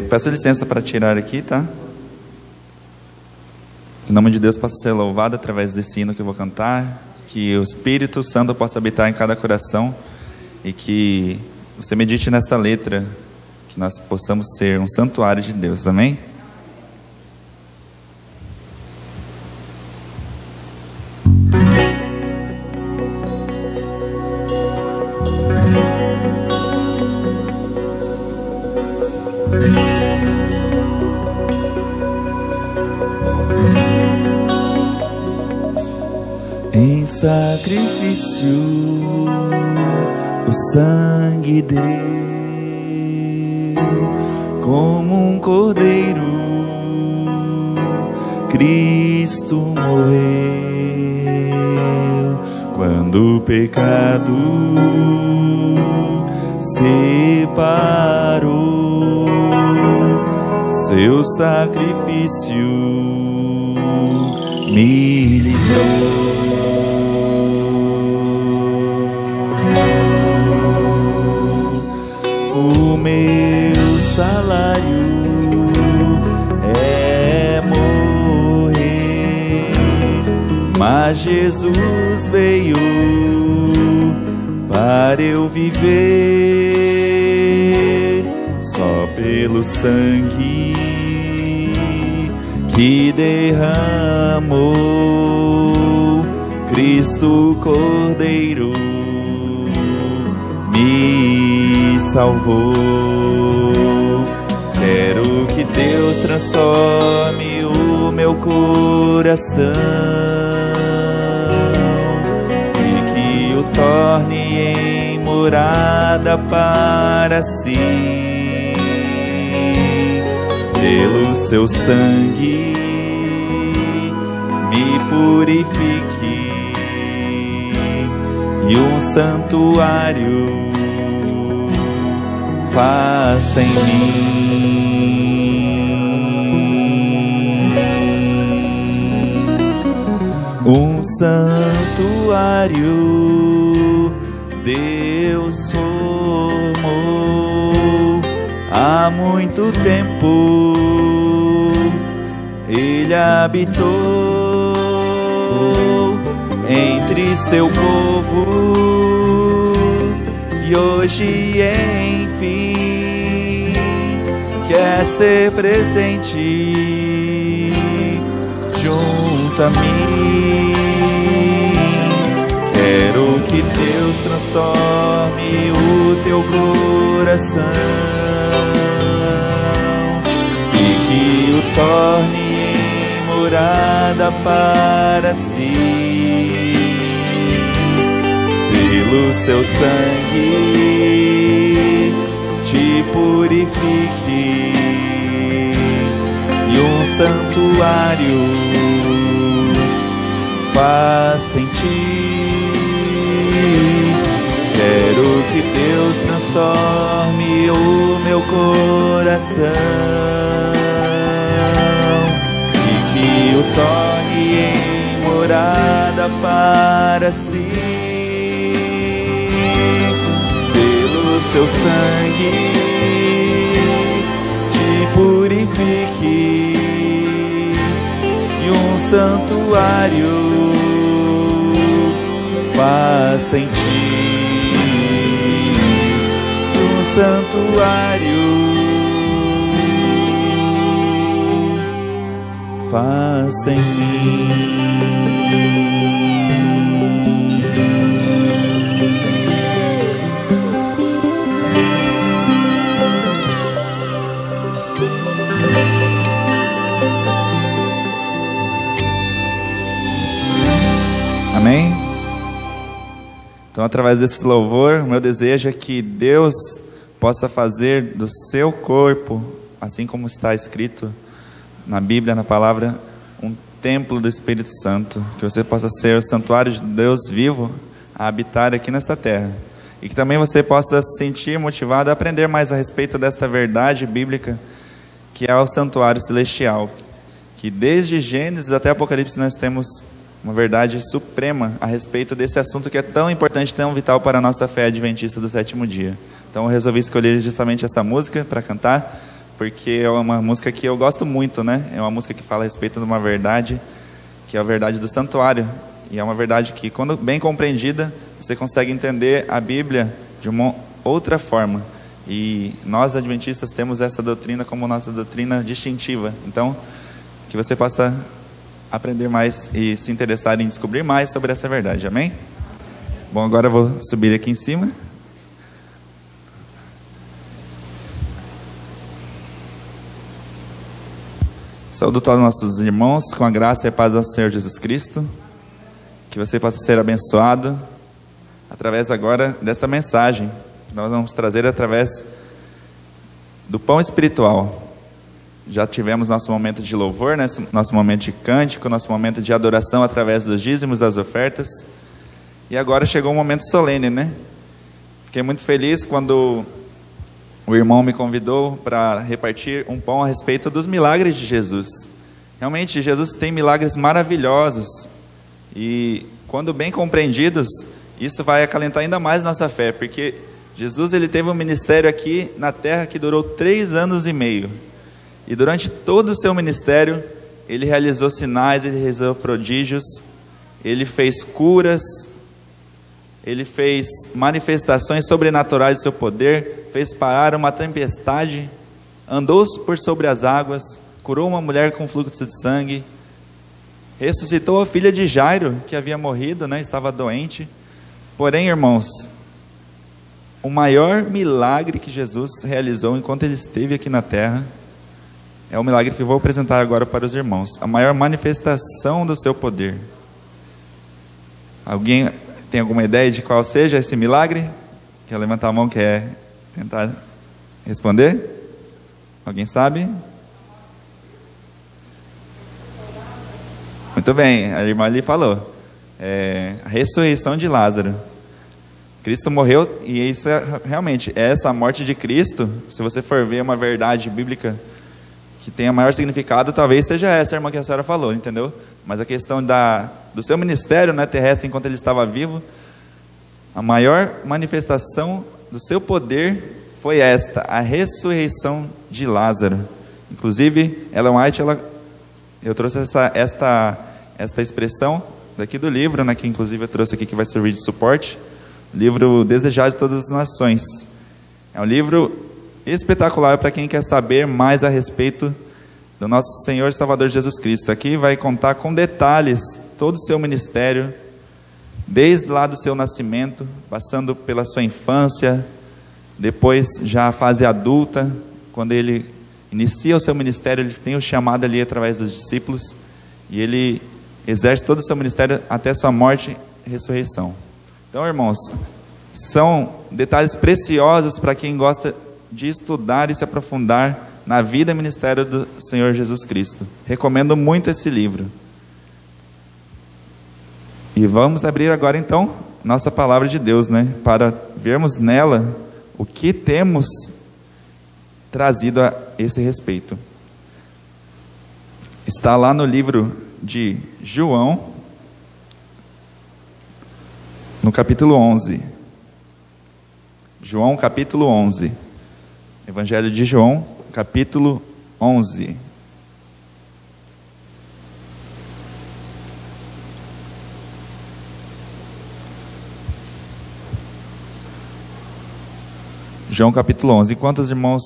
Peço licença para tirar aqui, tá? Que o nome de Deus possa ser louvado através desse hino que eu vou cantar, que o Espírito Santo possa habitar em cada coração e que você medite nesta letra, que nós possamos ser um santuário de Deus, amém? Em sacrifício o sangue deu, como um cordeiro Cristo morreu. Quando o pecado separou, seu sacrifício me livrou. O meu salário é morrer, mas Jesus veio para eu viver. Só pelo sangue que derramou, Cristo Cordeiro me salvou. Quero que Deus transforme o meu coração e que o torne em morada para si. Pelo seu sangue me purifique e um santuário faça em mim. Um santuário Deus formou há muito tempo. Ele habitou entre seu povo e hoje, enfim, quer ser presente junto a mim. Quero que Deus transforme o teu coração e que o torne em morada para si. Pelo seu sangue te purifique e um santuário faça em ti. Quero que Deus transforme o meu coração e que o torne em morada para si. Seu sangue te purifique e um santuário faça em ti. Um santuário faça em mim. Amém? Então, através desse louvor, o meu desejo é que Deus possa fazer do seu corpo, assim como está escrito na Bíblia, na palavra, um templo do Espírito Santo. Que você possa ser o santuário de Deus vivo a habitar aqui nesta terra. E que também você possa se sentir motivado a aprender mais a respeito desta verdade bíblica, que é o santuário celestial. Que desde Gênesis até Apocalipse nós temos uma verdade suprema a respeito desse assunto que é tão importante, tão vital para a nossa fé adventista do sétimo dia. Então eu resolvi escolher justamente essa música para cantar, porque é uma música que eu gosto muito, né? É uma música que fala a respeito de uma verdade, que é a verdade do santuário. E é uma verdade que, quando bem compreendida, você consegue entender a Bíblia de uma outra forma. E nós, adventistas, temos essa doutrina como nossa doutrina distintiva. Então, que você possa aprender mais e se interessar em descobrir mais sobre essa verdade. Amém? Bom, agora eu vou subir aqui em cima. Saúdo todos os nossos irmãos com a graça e a paz do Senhor Jesus Cristo. Que você possa ser abençoado através agora desta mensagem que nós vamos trazer através do pão espiritual. Já tivemos nosso momento de louvor, né? Nosso momento de cântico, nosso momento de adoração através dos dízimos, das ofertas. E agora chegou um momento solene, né? Fiquei muito feliz quando o irmão me convidou para repartir um pão a respeito dos milagres de Jesus. Realmente, Jesus tem milagres maravilhosos. E quando bem compreendidos, isso vai acalentar ainda mais nossa fé. Porque Jesus, ele teve um ministério aqui na terra que durou 3 anos e meio. E durante todo o seu ministério, ele realizou sinais, ele realizou prodígios, ele fez curas, ele fez manifestações sobrenaturais do seu poder, fez parar uma tempestade, andou por sobre as águas, curou uma mulher com fluxo de sangue, ressuscitou a filha de Jairo, que havia morrido, né, estava doente. Porém, irmãos, o maior milagre que Jesus realizou enquanto ele esteve aqui na terra, é o milagre que eu vou apresentar agora para os irmãos. A maior manifestação do seu poder. Alguém tem alguma ideia de qual seja esse milagre? Quer levantar a mão, quer tentar responder? Alguém sabe? Muito bem, a irmã ali falou. A ressurreição de Lázaro. Cristo morreu, e isso realmente, essa morte de Cristo, se você for ver uma verdade bíblica que tenha maior significado, talvez seja essa, irmã, que a senhora falou, entendeu? Mas a questão do seu ministério, né, terrestre, enquanto ele estava vivo, a maior manifestação do seu poder foi esta, a ressurreição de Lázaro. Inclusive, Ellen White, eu trouxe esta expressão daqui do livro, né, que inclusive eu trouxe aqui, que vai servir de suporte, o livro Desejado de Todas as Nações. É um livro espetacular para quem quer saber mais a respeito do nosso Senhor e Salvador Jesus Cristo. Aqui vai contar com detalhes todo o seu ministério, desde lá do seu nascimento, passando pela sua infância, depois já a fase adulta, quando ele inicia o seu ministério, ele tem o chamado ali através dos discípulos, e ele exerce todo o seu ministério até sua morte e ressurreição. Então, irmãos, são detalhes preciosos para quem gosta de estudar e se aprofundar na vida e ministério do Senhor Jesus Cristo. Recomendo muito esse livro. E vamos abrir agora então nossa palavra de Deus, né, para vermos nela o que temos trazido a esse respeito. Está lá no livro de João, no capítulo 11. João, capítulo 11. Evangelho de João, capítulo 11. João, capítulo 11. Enquanto os irmãos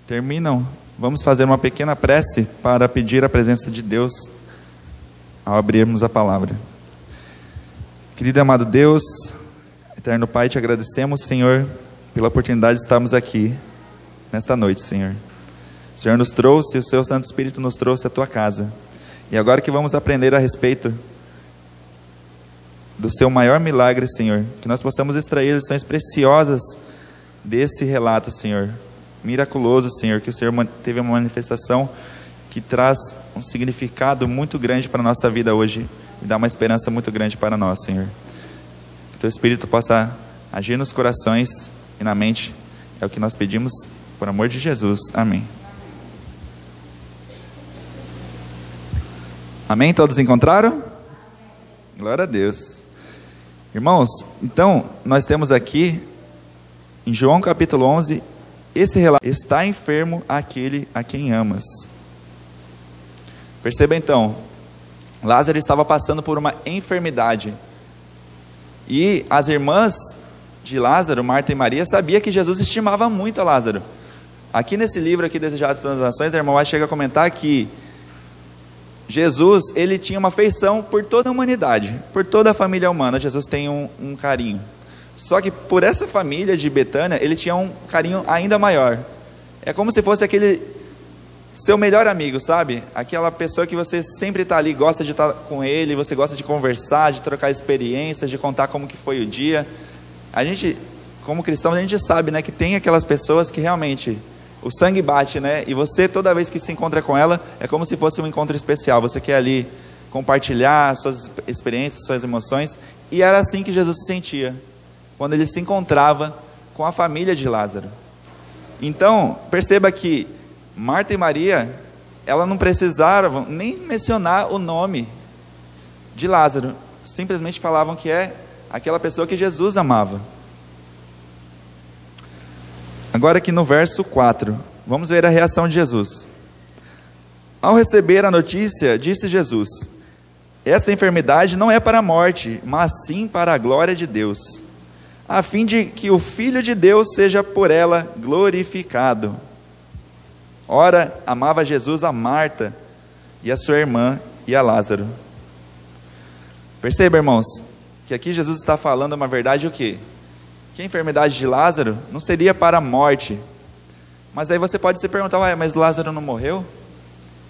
terminam, vamos fazer uma pequena prece para pedir a presença de Deus ao abrirmos a palavra. Querido e amado Deus, eterno Pai, te agradecemos, Senhor, pela oportunidade de estarmos aqui nesta noite, Senhor. O Senhor nos trouxe, o Seu Santo Espírito nos trouxe à Tua casa. E agora que vamos aprender a respeito do Seu maior milagre, Senhor, que nós possamos extrair lições preciosas desse relato, Senhor, miraculoso, Senhor, que o Senhor teve uma manifestação que traz um significado muito grande para a nossa vida hoje e dá uma esperança muito grande para nós, Senhor. Que Teu Espírito possa agir nos corações e na mente, é o que nós pedimos, por amor de Jesus. Amém. Amém? Todos encontraram? Glória a Deus. Irmãos, então, nós temos aqui, em João capítulo 11, esse relato: está enfermo aquele a quem amas. Perceba então, Lázaro estava passando por uma enfermidade. E as irmãs de Lázaro, Marta e Maria, sabiam que Jesus estimava muito a Lázaro. Aqui nesse livro aqui, Desejados de Todas as Nações, a irmã White chega a comentar que Jesus, ele tinha uma afeição por toda a humanidade, por toda a família humana. Jesus tem um carinho. Só que por essa família de Betânia, ele tinha um carinho ainda maior. É como se fosse aquele seu melhor amigo, sabe? Aquela pessoa que você sempre está ali, gosta de estar com ele, você gosta de conversar, de trocar experiências, de contar como que foi o dia. A gente, como cristão, a gente sabe, né, que tem aquelas pessoas que realmente o sangue bate, né? E você, toda vez que se encontra com ela, é como se fosse um encontro especial. Você quer ali compartilhar suas experiências, suas emoções. E era assim que Jesus se sentia quando ele se encontrava com a família de Lázaro. Então, perceba que Marta e Maria, elas não precisavam nem mencionar o nome de Lázaro, simplesmente falavam que é aquela pessoa que Jesus amava. Agora aqui no verso 4, vamos ver a reação de Jesus. Ao receber a notícia, disse Jesus: esta enfermidade não é para a morte, mas sim para a glória de Deus, a fim de que o Filho de Deus seja por ela glorificado. Ora, amava Jesus a Marta e a sua irmã e a Lázaro. Perceba, irmãos, que aqui Jesus está falando uma verdade o quê? Que a enfermidade de Lázaro não seria para a morte. Mas aí você pode se perguntar: ué, mas Lázaro não morreu?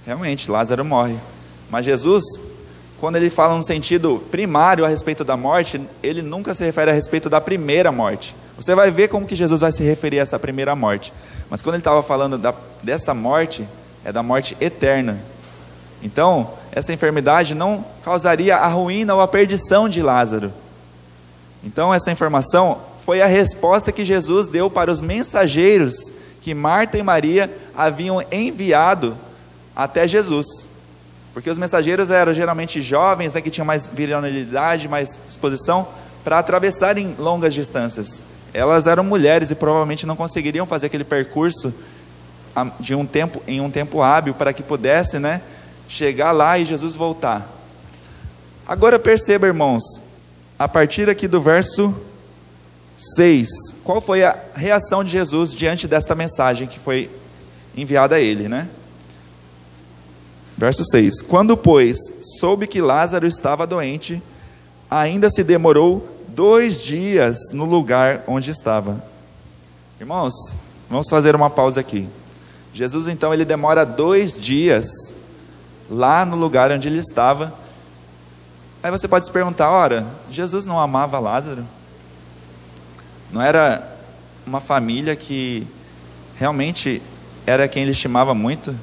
Realmente, Lázaro morre. Mas Jesus, quando ele fala no sentido primário a respeito da morte, ele nunca se refere a respeito da primeira morte. Você vai ver como que Jesus vai se referir a essa primeira morte. Mas quando ele estava falando dessa morte, é da morte eterna. Então, essa enfermidade não causaria a ruína ou a perdição de Lázaro. Então, essa informação foi a resposta que Jesus deu para os mensageiros que Marta e Maria haviam enviado até Jesus. Porque os mensageiros eram geralmente jovens, né, que tinham mais virilidade, mais disposição para atravessarem longas distâncias. Elas eram mulheres e provavelmente não conseguiriam fazer aquele percurso em um tempo hábil para que pudesse, né, chegar lá e Jesus voltar. Agora perceba, irmãos, a partir aqui do verso 6, qual foi a reação de Jesus diante desta mensagem que foi enviada a ele, né? Verso 6: quando, pois, soube que Lázaro estava doente, ainda se demorou 2 dias no lugar onde estava. Irmãos, vamos fazer uma pausa aqui. Jesus então, ele demora 2 dias lá no lugar onde ele estava. Aí você pode se perguntar: ora, Jesus não amava Lázaro? Não era uma família que realmente era quem ele estimava muito?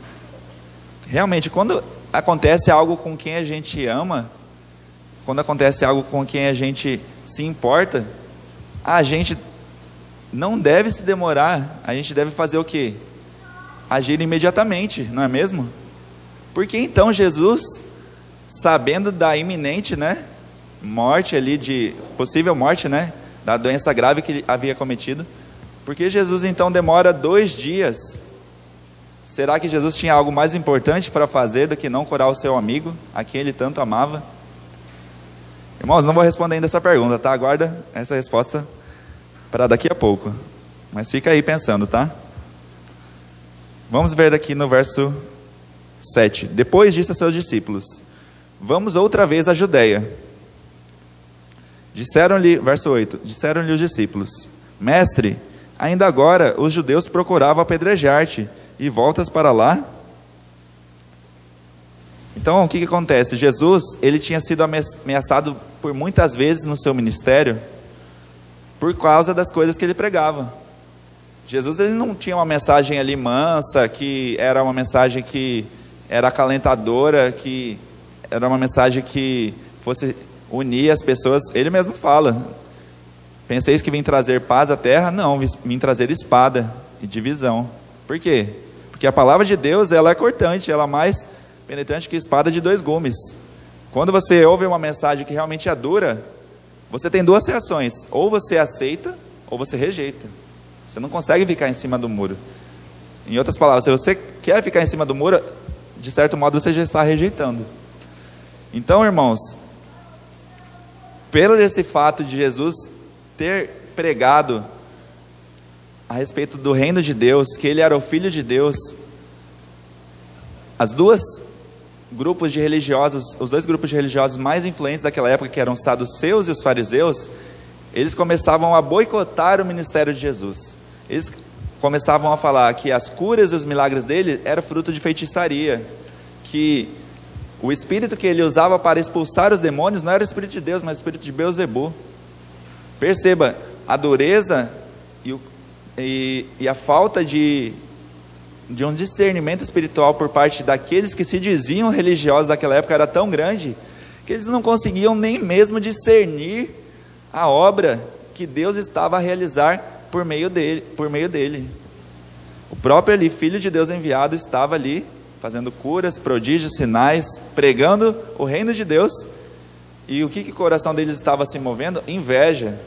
Realmente, quando acontece algo com quem a gente ama, quando acontece algo com quem a gente se importa, a gente não deve se demorar, a gente deve fazer o quê? Agir imediatamente, não é mesmo? Porque então Jesus, sabendo da iminente, né, morte ali, de possível morte, né, da doença grave que ele havia cometido, porque Jesus então demora 2 dias? Será que Jesus tinha algo mais importante para fazer do que não curar o seu amigo, a quem ele tanto amava? Irmãos, não vou responder ainda essa pergunta, tá? Aguarda essa resposta para daqui a pouco. Mas fica aí pensando, tá? Vamos ver daqui no verso 7. Depois disse a seus discípulos: vamos outra vez à Judeia. Disseram-lhe, verso 8, disseram-lhe os discípulos: mestre, ainda agora os judeus procuravam apedrejar-te, e voltas para lá? Então, o que acontece? Jesus, ele tinha sido ameaçado por muitas vezes no seu ministério, por causa das coisas que ele pregava. Jesus, ele não tinha uma mensagem ali mansa, que era uma mensagem que era acalentadora, que era uma mensagem que fosse unir as pessoas. Ele mesmo fala: penseis que vim trazer paz à terra? Não, vim trazer espada e divisão. Por quê? Porque a palavra de Deus, ela é cortante, ela é mais penetrante que espada de 2 gumes. Quando você ouve uma mensagem que realmente é dura, você tem 2 reações: ou você aceita, ou você rejeita. Você não consegue ficar em cima do muro. Em outras palavras, se você quer ficar em cima do muro, de certo modo você já está rejeitando. Então, irmãos, pelo esse fato de Jesus ter pregado a respeito do reino de Deus, que ele era o Filho de Deus, os dois grupos de religiosos mais influentes daquela época, que eram os saduceus e os fariseus, eles começavam a boicotar o ministério de Jesus. Eles começavam a falar que as curas e os milagres dele eram fruto de feitiçaria, que o espírito que ele usava para expulsar os demônios não era o espírito de Deus, mas o espírito de Beelzebu. Perceba, a dureza e a falta de um discernimento espiritual por parte daqueles que se diziam religiosos daquela época era tão grande, que eles não conseguiam nem mesmo discernir a obra que Deus estava a realizar por meio dele. O próprio Filho de Deus enviado estava ali, fazendo curas, prodígios, sinais, pregando o reino de Deus. E o que o coração deles estava se movendo? Inveja,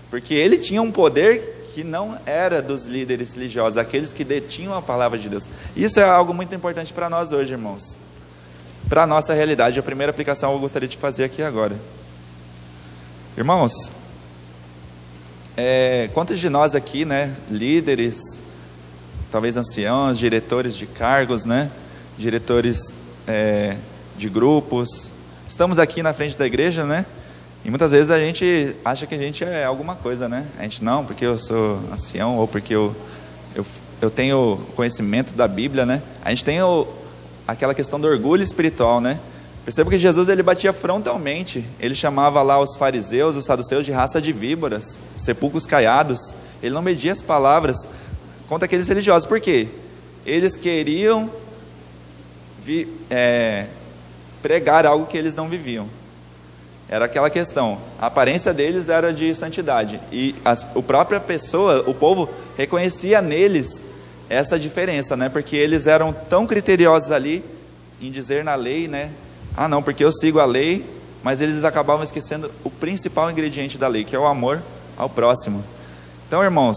porque ele tinha um poder que não era dos líderes religiosos, aqueles que detinham a palavra de Deus. Isso é algo muito importante para nós hoje, irmãos, para a nossa realidade. A primeira aplicação eu gostaria de fazer aqui agora. Irmãos, quantos de nós aqui, né, líderes, talvez anciãos, diretores de cargos, né, diretores de grupos, estamos aqui na frente da igreja, né, e muitas vezes a gente acha que a gente é alguma coisa, né, a gente não, porque eu sou ancião, ou porque eu tenho conhecimento da Bíblia, né, a gente tem aquela questão do orgulho espiritual, né. Perceba que Jesus, ele batia frontalmente, ele chamava lá os fariseus, os saduceus de raça de víboras, sepulcros caiados. Ele não media as palavras contra aqueles religiosos. Por quê? Eles queriam pregar algo que eles não viviam. Era aquela questão, a aparência deles era de santidade, e a própria pessoa, o povo, reconhecia neles essa diferença, né? Porque eles eram tão criteriosos ali em dizer na lei, né? Ah, não, porque eu sigo a lei, mas eles acabavam esquecendo o principal ingrediente da lei, que é o amor ao próximo. Então, irmãos,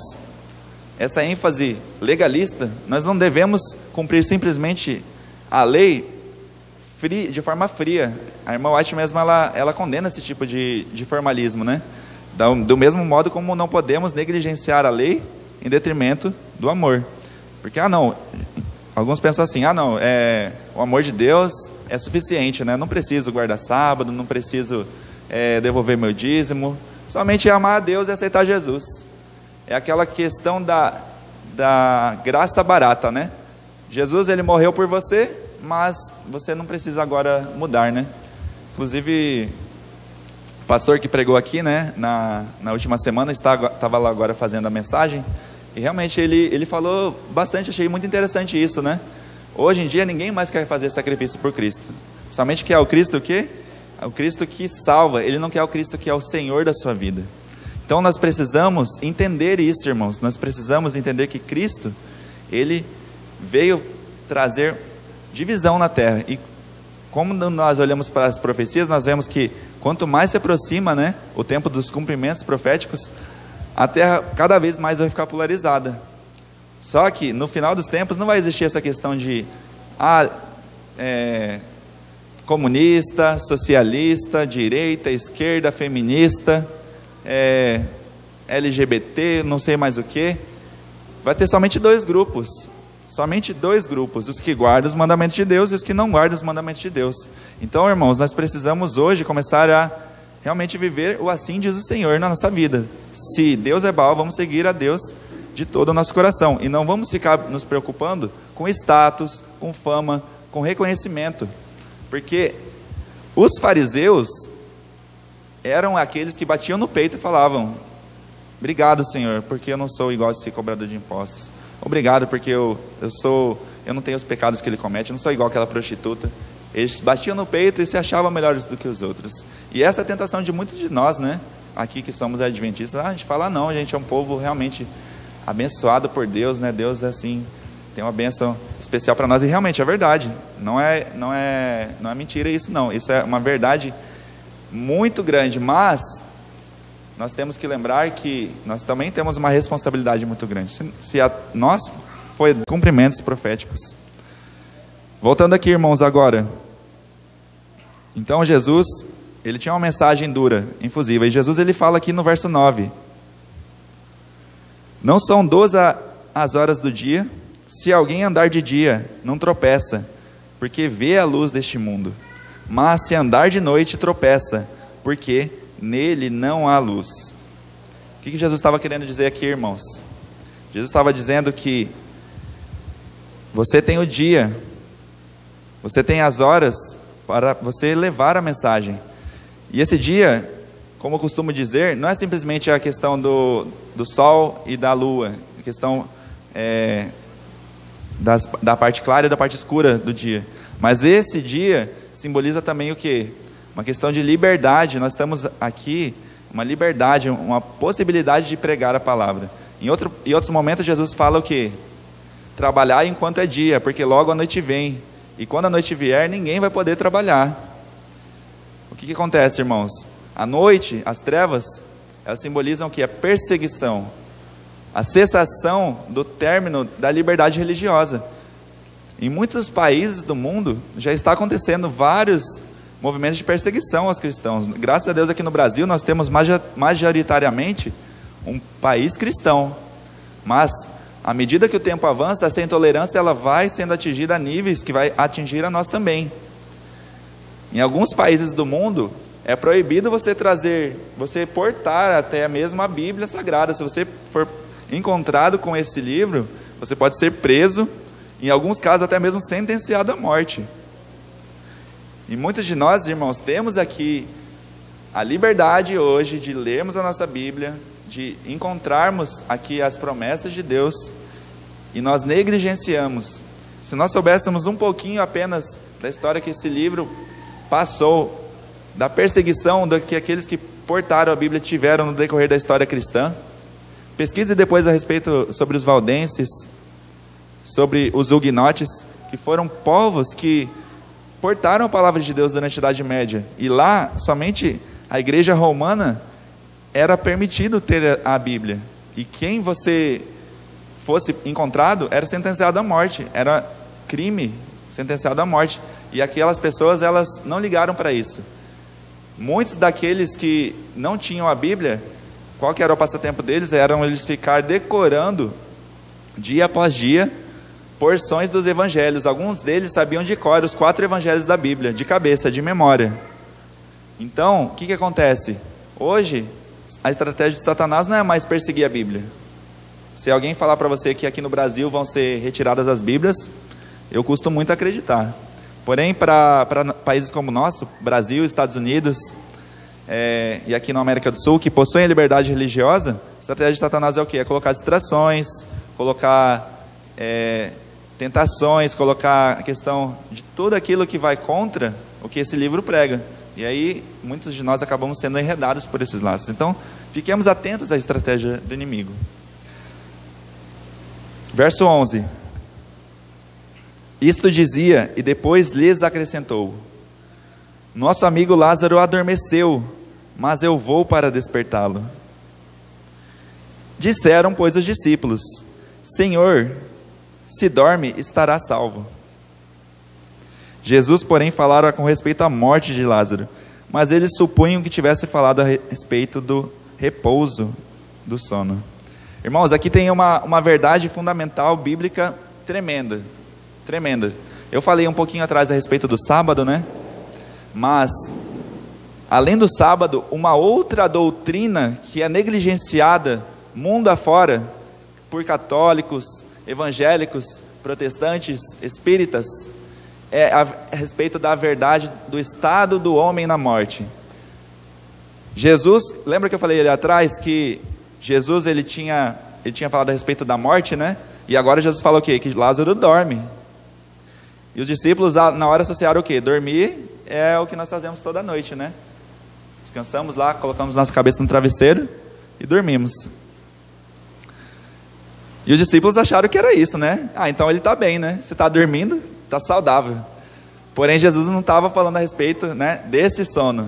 essa ênfase legalista, nós não devemos cumprir simplesmente a lei de forma fria. A irmã White mesmo, ela condena esse tipo de formalismo, né? Do mesmo modo como não podemos negligenciar a lei em detrimento do amor. Porque, alguns pensam assim, o amor de Deus é suficiente, né? Não preciso guardar sábado, não preciso devolver meu dízimo, somente amar a Deus e aceitar Jesus. É aquela questão da graça barata, né? Jesus, ele morreu por você, mas você não precisa agora mudar, né? Inclusive, o pastor que pregou aqui, né, na última semana, estava lá agora fazendo a mensagem, e realmente ele falou bastante, achei muito interessante isso, né? Hoje em dia ninguém mais quer fazer sacrifício por Cristo, somente quer o Cristo o quê? O Cristo que salva, ele não quer o Cristo que é o Senhor da sua vida. Então nós precisamos entender isso, irmãos, nós precisamos entender que Cristo, ele veio trazer divisão na terra, e como nós olhamos para as profecias, nós vemos que quanto mais se aproxima, né, o tempo dos cumprimentos proféticos, a terra cada vez mais vai ficar polarizada. Só que no final dos tempos não vai existir essa questão de comunista, socialista, direita, esquerda, feminista, LGBT, não sei mais o que. Vai ter somente dois grupos, os que guardam os mandamentos de Deus e os que não guardam os mandamentos de Deus. Então, irmãos, nós precisamos hoje começar a realmente viver o assim diz o Senhor na nossa vida. Se Deus é Baal, vamos seguir a Deus de todo o nosso coração, e não vamos ficar nos preocupando com status, com fama, com reconhecimento, porque os fariseus eram aqueles que batiam no peito e falavam: obrigado, Senhor, porque eu não sou igual a esse cobrador de impostos, obrigado porque eu não tenho os pecados que ele comete, eu não sou igual aquela prostituta. Eles batiam no peito e se achavam melhores do que os outros, e essa é a tentação de muitos de nós, né, aqui que somos adventistas. A gente fala, não, a gente é um povo realmente abençoado por Deus, né? Deus assim tem uma bênção especial para nós, e realmente é verdade, não é mentira isso não, isso é uma verdade muito grande, mas nós temos que lembrar que nós também temos uma responsabilidade muito grande. Se a nós foi cumprimentos proféticos. Voltando aqui, irmãos, agora. Então Jesus, ele tinha uma mensagem dura, infusiva. E Jesus, ele fala aqui no verso 9. Não são 12 as horas do dia, se alguém andar de dia, não tropeça, porque vê a luz deste mundo. Mas se andar de noite, tropeça, porque nele não há luz. O que Jesus estava querendo dizer aqui, irmãos? Jesus estava dizendo que você tem o dia, você tem as horas para você levar a mensagem. E esse dia, como eu costumo dizer, não é simplesmente a questão do sol e da lua, a questão da parte clara e da parte escura do dia. Mas esse dia simboliza também o quê? Uma questão de liberdade. Nós estamos aqui, uma liberdade, uma possibilidade de pregar a palavra. Em outros momentos Jesus fala o quê? Trabalhar enquanto é dia, porque logo a noite vem. E quando a noite vier, ninguém vai poder trabalhar. O que acontece, irmãos? A noite, as trevas, elas simbolizam o quê? A perseguição. A cessação do término da liberdade religiosa. Em muitos países do mundo, já está acontecendo vários movimentos de perseguição aos cristãos. Graças a Deus aqui no Brasil, nós temos majoritariamente um país cristão. Mas, à medida que o tempo avança, essa intolerância ela vai sendo atingida a níveis que vai atingir a nós também. Em alguns países do mundo, é proibido você portar até mesmo a Bíblia Sagrada. Se você for encontrado com esse livro, você pode ser preso, em alguns casos até mesmo sentenciado à morte. E muitos de nós, irmãos, temos aqui a liberdade hoje de lermos a nossa Bíblia, de encontrarmos aqui as promessas de Deus, e nós negligenciamos. Se nós soubéssemos um pouquinho apenas da história que esse livro passou, da perseguição que aqueles que portaram a Bíblia tiveram no decorrer da história cristã. Pesquise depois a respeito sobre os valdenses, sobre os huguenotes, que foram povos que portaram a palavra de Deus durante a Idade Média. E lá, somente a igreja romana era permitido ter a Bíblia. E quem você fosse encontrado era sentenciado à morte. Era crime, sentenciado à morte. E aquelas pessoas, elas não ligaram para isso. Muitos daqueles que não tinham a Bíblia, qual que era o passatempo deles? Eram eles ficar decorando, dia após dia, porções dos evangelhos. Alguns deles sabiam de cor os 4 evangelhos da Bíblia, de cabeça, de memória. Então, o que acontece? Hoje, a estratégia de Satanás não é mais perseguir a Bíblia. Se alguém falar para você que aqui no Brasil vão ser retiradas as Bíblias, eu custo muito acreditar. Porém, para países como o nosso, Brasil, Estados Unidos, e aqui na América do Sul, que possuem a liberdade religiosa, a estratégia de Satanás é o quê? É colocar distrações, colocar tentações, colocar a questão de tudo aquilo que vai contra o que esse livro prega. E aí, muitos de nós acabamos sendo enredados por esses laços. Então, fiquemos atentos à estratégia do inimigo. Verso 11. Isto dizia, e depois lhes acrescentou: nosso amigo Lázaro adormeceu, mas eu vou para despertá-lo. Disseram, pois, os discípulos: Senhor, se dorme, estará salvo. Jesus, porém, falara com respeito à morte de Lázaro, mas eles supunham que tivesse falado a respeito do repouso do sono. Irmãos, aqui tem uma verdade fundamental, bíblica, tremenda. Tremenda. Eu falei um pouquinho atrás a respeito do sábado, né? Mas, além do sábado, uma outra doutrina que é negligenciada mundo afora por católicos, evangélicos, protestantes, espíritas, é a respeito da verdade do estado do homem na morte. Jesus, lembra que eu falei ali atrás que Jesus ele tinha falado a respeito da morte, né? E agora Jesus fala o quê? Que Lázaro dorme. E os discípulos na hora associaram o quê? Dormir é o que nós fazemos toda noite, né? Descansamos lá, colocamos nossa cabeça no travesseiro e dormimos. E os discípulos acharam que era isso, né? Então ele está bem, né? Se está dormindo, está saudável. Porém, Jesus não estava falando a respeito, né, desse sono.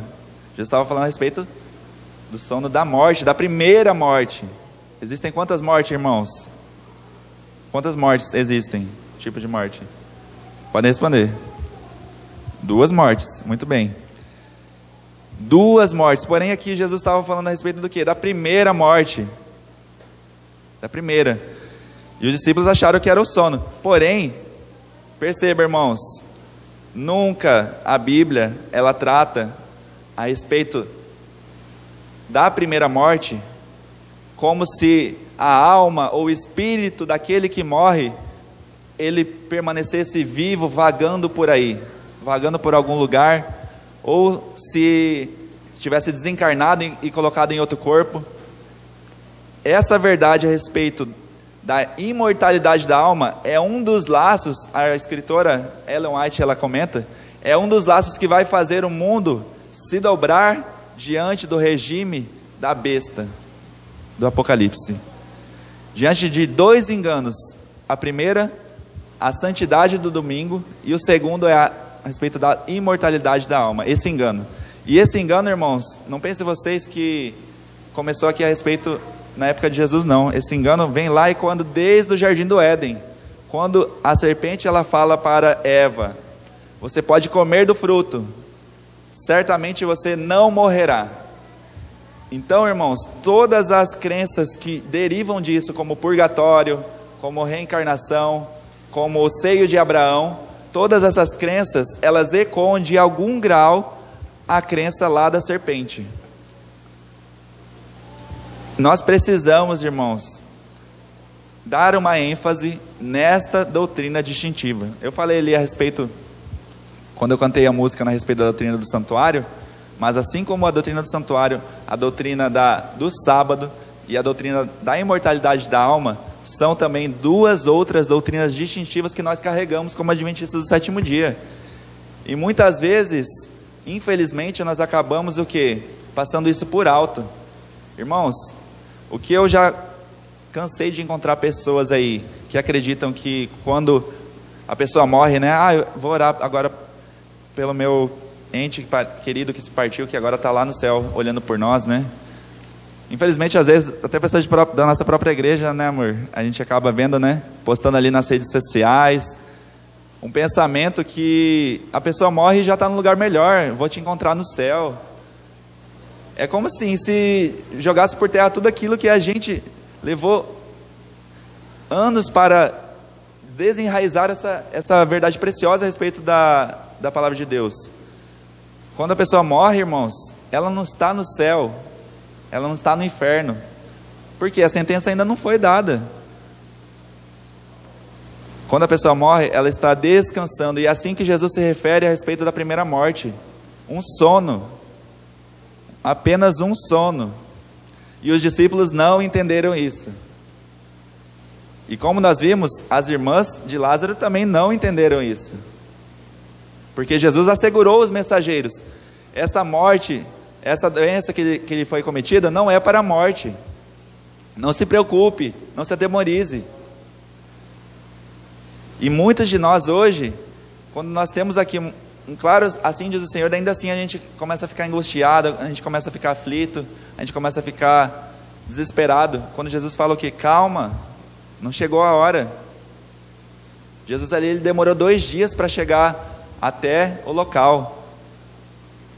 Jesus estava falando a respeito Do sono da morte, da primeira morte. Existem quantas mortes, irmãos? Quantas mortes existem? Tipo de morte? Podem responder. 2 mortes, muito bem. 2 mortes, porém aqui Jesus estava falando a respeito do quê? Da primeira morte. Da primeira. E os discípulos acharam que era o sono. Porém, perceba, irmãos, nunca a Bíblia, ela trata a respeito da primeira morte como se a alma ou o espírito daquele que morre, ele permanecesse vivo, vagando por aí, vagando por algum lugar, ou se estivesse desencarnado e colocado em outro corpo. Essa verdade a respeito da imortalidade da alma é um dos laços, a escritora Ellen White, ela comenta, é um dos laços que vai fazer o mundo se dobrar diante do regime da besta, do Apocalipse. Diante de 2 enganos. A primeira, a santidade do domingo, e o segundo é a respeito da imortalidade da alma, esse engano. E esse engano, irmãos, não pensem vocês que começou aqui a respeito na época de Jesus, não. Esse engano vem lá e quando, desde o jardim do Éden, quando a serpente ela fala para Eva: você pode comer do fruto, certamente você não morrerá. Então, irmãos, todas as crenças que derivam disso, como purgatório, como reencarnação, como o seio de Abraão, todas essas crenças, elas ecoam de algum grau a crença lá da serpente. Nós precisamos, irmãos, dar uma ênfase nesta doutrina distintiva. Eu falei ali a respeito, quando eu cantei a música a respeito da doutrina do santuário, mas assim como a doutrina do santuário, a doutrina do sábado e a doutrina da imortalidade da alma, são também 2 outras doutrinas distintivas que nós carregamos como adventistas do 7º dia. E muitas vezes, infelizmente, nós acabamos o quê? Passando isso por alto. Irmãos, o que eu já cansei de encontrar pessoas aí que acreditam que quando a pessoa morre, né? Eu vou orar agora pelo meu ente querido que se partiu, que agora está lá no céu, olhando por nós, né? Infelizmente, às vezes, até pessoas da nossa própria igreja, né, amor? A gente acaba vendo, né? Postando ali nas redes sociais, um pensamento que a pessoa morre e já está num lugar melhor, vou te encontrar no céu. É como assim, se jogasse por terra tudo aquilo que a gente levou anos para desenraizar essa verdade preciosa a respeito da palavra de Deus. Quando a pessoa morre, irmãos, ela não está no céu, ela não está no inferno, porque a sentença ainda não foi dada. Quando a pessoa morre, ela está descansando, e é assim que Jesus se refere a respeito da primeira morte: um sono, apenas um sono. E os discípulos não entenderam isso. E como nós vimos, as irmãs de Lázaro também não entenderam isso, porque Jesus assegurou os mensageiros: essa morte, essa doença que lhe foi cometida não é para a morte, não se preocupe, não se atemorize. E muitos de nós hoje, quando nós temos aqui um claro, assim diz o Senhor, ainda assim a gente começa a ficar angustiado, a gente começa a ficar aflito, a gente começa a ficar desesperado, quando Jesus fala o quê? Calma, não chegou a hora. Jesus ali, ele demorou 2 dias para chegar até o local.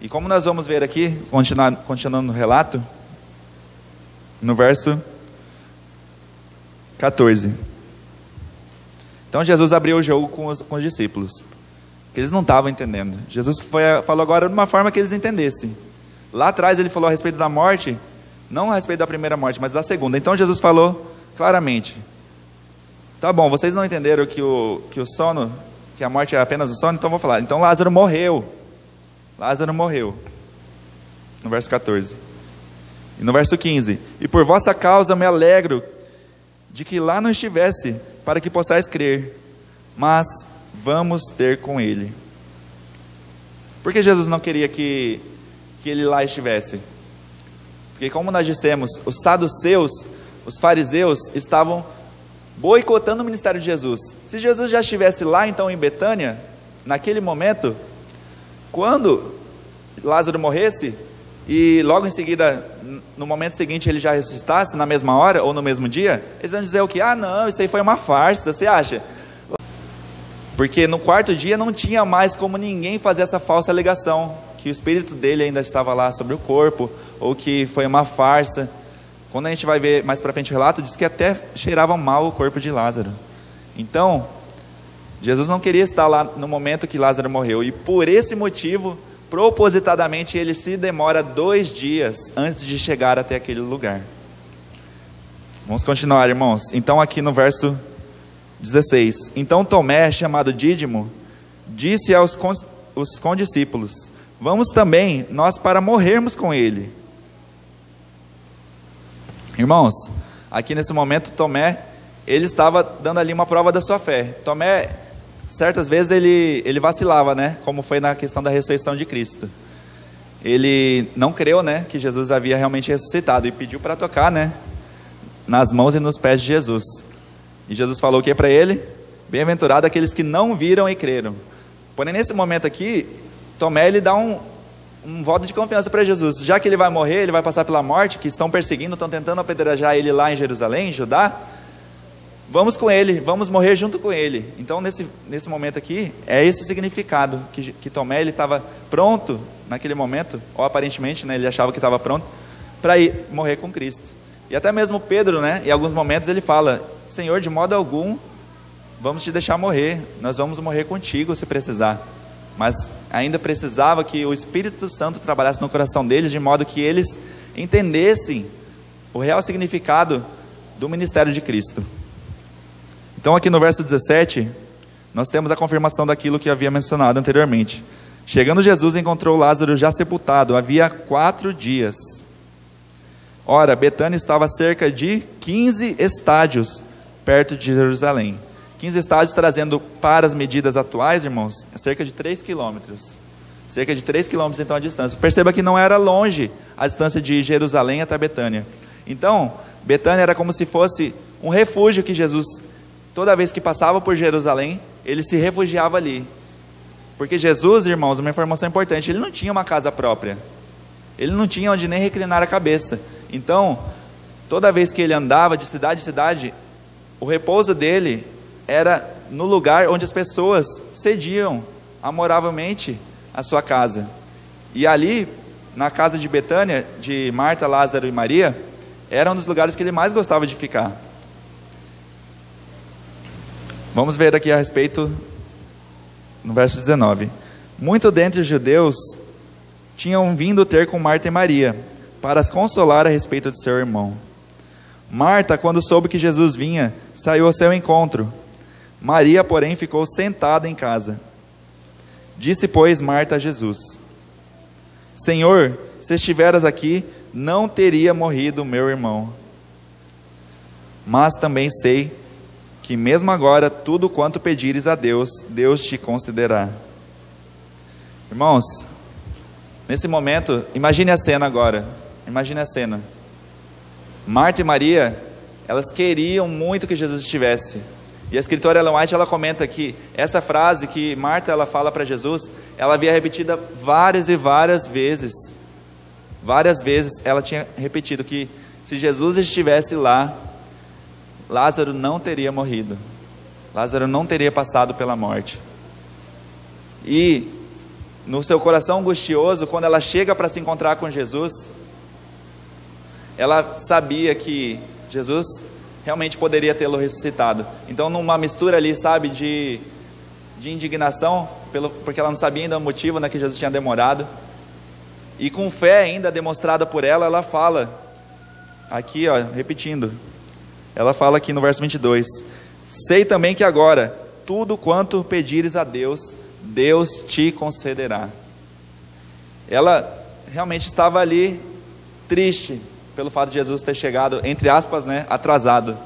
E como nós vamos ver aqui, continuando no relato, no verso 14. Então Jesus abriu o jogo com os discípulos, que eles não estavam entendendo. Jesus falou agora de uma forma que eles entendessem. Lá atrás ele falou a respeito da morte, não a respeito da primeira morte, mas da segunda. Então Jesus falou claramente: tá bom, vocês não entenderam que o sono, que a morte é apenas o sono, então vou falar. Então Lázaro morreu. Lázaro morreu. No verso 14. E no verso 15: e por vossa causa me alegro de que lá não estivesse, para que possais crer, mas vamos ter com ele. Por que Jesus não queria que ele lá estivesse? Porque, como nós dissemos, os saduceus, os fariseus, estavam boicotando o ministério de Jesus. Se Jesus já estivesse lá então em Betânia, naquele momento, quando Lázaro morresse, e logo em seguida, no momento seguinte, ele já ressuscitasse na mesma hora ou no mesmo dia, eles iam dizer o quê? Ah, não, isso aí foi uma farsa, você acha? Porque no quarto dia não tinha mais como ninguém fazer essa falsa alegação, que o espírito dele ainda estava lá sobre o corpo, ou que foi uma farsa. Quando a gente vai ver mais para frente o relato, diz que até cheirava mal o corpo de Lázaro. Então, Jesus não queria estar lá no momento que Lázaro morreu, e por esse motivo, propositadamente, ele se demora 2 dias antes de chegar até aquele lugar. Vamos continuar, irmãos. Então aqui no verso 16, então Tomé, chamado Dídimo, disse aos condiscípulos: vamos também nós para morrermos com ele. Irmãos, aqui nesse momento Tomé, ele estava dando ali uma prova da sua fé. Tomé, certas vezes ele vacilava, né? Como foi na questão da ressurreição de Cristo. Ele não creu, né, que Jesus havia realmente ressuscitado e pediu para tocar, né, nas mãos e nos pés de Jesus. E Jesus falou o que para ele? Bem-aventurado aqueles que não viram e creram. Porém, nesse momento aqui, Tomé, ele dá um voto de confiança para Jesus. Já que ele vai morrer, ele vai passar pela morte, que estão perseguindo, estão tentando apedrejar ele lá em Jerusalém, em Judá, vamos com ele, vamos morrer junto com ele. Então, nesse momento aqui, é esse o significado, que Tomé, ele estava pronto naquele momento, ou aparentemente, né, ele achava que estava pronto, para ir morrer com Cristo. E até mesmo Pedro, né, em alguns momentos ele fala: Senhor, de modo algum, vamos te deixar morrer, nós vamos morrer contigo se precisar. Mas ainda precisava que o Espírito Santo trabalhasse no coração deles, de modo que eles entendessem o real significado do ministério de Cristo. Então aqui no verso 17, nós temos a confirmação daquilo que havia mencionado anteriormente. Chegando Jesus, encontrou Lázaro já sepultado, havia 4 dias. Ora, Betânia estava a cerca de 15 estádios perto de Jerusalém. 15 estádios, trazendo para as medidas atuais, irmãos, é cerca de 3 quilômetros. Cerca de 3 quilômetros, então, a distância. Perceba que não era longe a distância de Jerusalém até Betânia. Então, Betânia era como se fosse um refúgio que Jesus, toda vez que passava por Jerusalém, ele se refugiava ali. Porque Jesus, irmãos, uma informação importante, ele não tinha uma casa própria. Ele não tinha onde nem reclinar a cabeça. Então, toda vez que ele andava de cidade em cidade, o repouso dele era no lugar onde as pessoas cediam amoravelmente a sua casa. E ali, na casa de Betânia, de Marta, Lázaro e Maria, era um dos lugares que ele mais gostava de ficar. Vamos ver aqui a respeito, no verso 19. Muito dentre os judeus tinham vindo ter com Marta e Maria, para as consolar a respeito de seu irmão. Marta, quando soube que Jesus vinha, saiu ao seu encontro. Maria, porém, ficou sentada em casa. Disse, pois, Marta a Jesus: Senhor, se estiveras aqui, não teria morrido meu irmão. Mas também sei que mesmo agora, tudo quanto pedires a Deus, Deus te concederá. Irmãos, nesse momento, imagine a cena agora. Imagine a cena. Marta e Maria, elas queriam muito que Jesus estivesse. E a escritora Ellen White, ela comenta que essa frase que Marta, ela fala para Jesus, ela havia repetida várias e várias vezes. Várias vezes ela tinha repetido que se Jesus estivesse lá, Lázaro não teria morrido. Lázaro não teria passado pela morte. E no seu coração angustioso, quando ela chega para se encontrar com Jesus, ela sabia que Jesus realmente poderia tê-lo ressuscitado. Então, numa mistura ali, sabe, de indignação, porque ela não sabia ainda o motivo, né, que Jesus tinha demorado, e com fé ainda demonstrada por ela, ela fala, aqui, ó, repetindo, ela fala aqui no verso 22, sei também que agora, tudo quanto pedires a Deus, Deus te concederá. Ela realmente estava ali, triste, pelo fato de Jesus ter chegado, entre aspas, né, atrasado,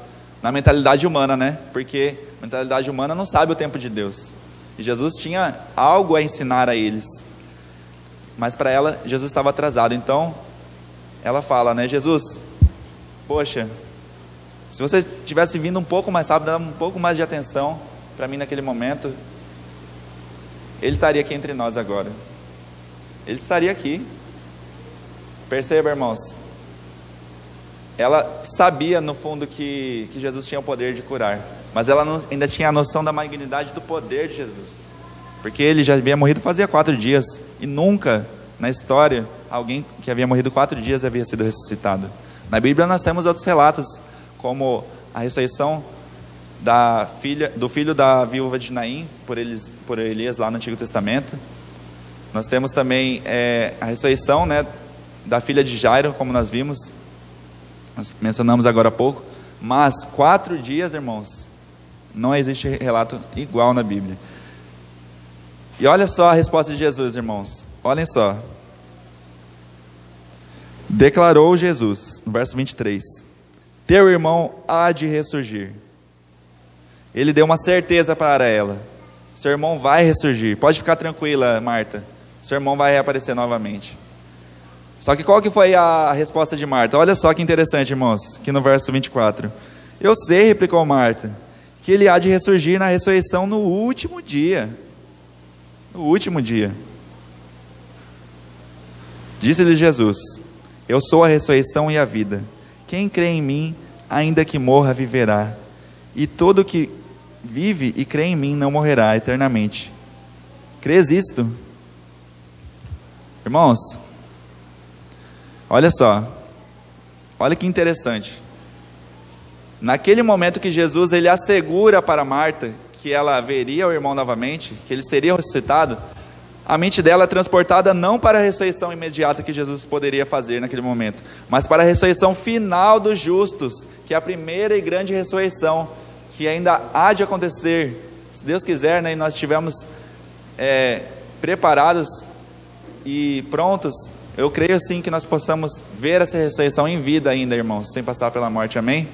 na mentalidade humana, né, porque a mentalidade humana não sabe o tempo de Deus, e Jesus tinha algo a ensinar a eles, mas para ela, Jesus estava atrasado. Então, ela fala, né, Jesus, poxa, se você tivesse vindo um pouco mais rápido, dado um pouco mais de atenção para mim naquele momento, ele estaria aqui entre nós agora, ele estaria aqui. Perceba, irmãos, ela sabia no fundo que Jesus tinha o poder de curar, mas ela ainda tinha a noção da magnitude do poder de Jesus, porque ele já havia morrido fazia 4 dias, e nunca na história alguém que havia morrido 4 dias havia sido ressuscitado. Na Bíblia nós temos outros relatos, como a ressurreição do filho da viúva de Naim, por Elias lá no Antigo Testamento. Nós temos também a ressurreição, né, da filha de Jairo, como nós vimos, nós mencionamos agora há pouco. Mas 4 dias, irmãos, não existe relato igual na Bíblia. E olha só a resposta de Jesus, irmãos, olhem só. Declarou Jesus, no verso 23, teu irmão há de ressurgir. Ele deu uma certeza para ela, seu irmão vai ressurgir, pode ficar tranquila, Marta, seu irmão vai reaparecer novamente. Só que qual que foi a resposta de Marta? Olha só que interessante, irmãos, aqui no verso 24. Eu sei, replicou Marta, que ele há de ressurgir na ressurreição no último dia. No último dia. Disse-lhe Jesus, eu sou a ressurreição e a vida. Quem crê em mim, ainda que morra, viverá. E todo que vive e crê em mim não morrerá eternamente. Crês isto? Irmãos, olha só, olha que interessante. Naquele momento que Jesus ele assegura para Marta que ela veria o irmão novamente, que ele seria ressuscitado, a mente dela é transportada não para a ressurreição imediata que Jesus poderia fazer naquele momento, mas para a ressurreição final dos justos, que é a primeira e grande ressurreição, que ainda há de acontecer, se Deus quiser, né, e nós estivermos preparados e prontos. Eu creio sim que nós possamos ver essa ressurreição em vida ainda, irmãos, sem passar pela morte, amém?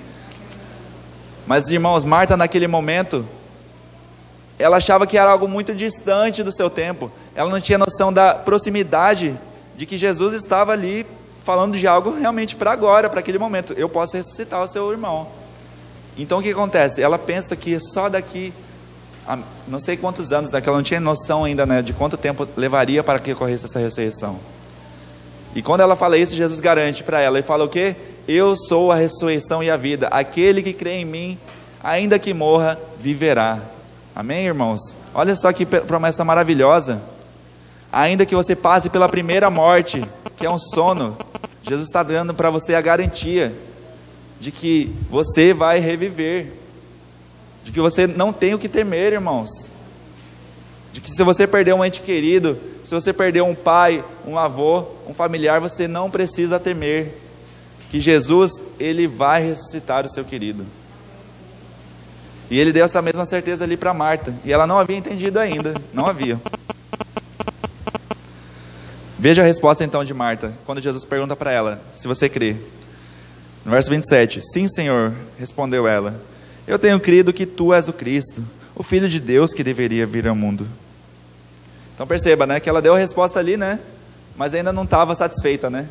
Mas, irmãos, Marta naquele momento, ela achava que era algo muito distante do seu tempo, ela não tinha noção da proximidade, de que Jesus estava ali, falando de algo realmente para agora, para aquele momento, eu posso ressuscitar o seu irmão. Então o que acontece? Ela pensa que só daqui, a não sei quantos anos, né, que ela não tinha noção ainda, né, de quanto tempo levaria para que ocorresse essa ressurreição. E quando ela fala isso, Jesus garante para ela, ele fala o quê? Eu sou a ressurreição e a vida, aquele que crê em mim, ainda que morra, viverá. Amém, irmãos? Olha só que promessa maravilhosa. Ainda que você passe pela primeira morte, que é um sono, Jesus está dando para você a garantia de que você vai reviver, de que você não tem o que temer, irmãos, de que se você perder um ente querido, se você perder um pai, um avô, um familiar, você não precisa temer, que Jesus, ele vai ressuscitar o seu querido. E ele deu essa mesma certeza ali para Marta, e ela não havia entendido ainda, não havia. Veja a resposta então de Marta, quando Jesus pergunta para ela, se você crê. No verso 27, sim, Senhor, respondeu ela, eu tenho crido que tu és o Cristo, o Filho de Deus que deveria vir ao mundo. Então perceba, né, que ela deu a resposta ali, né, mas ainda não estava satisfeita, né,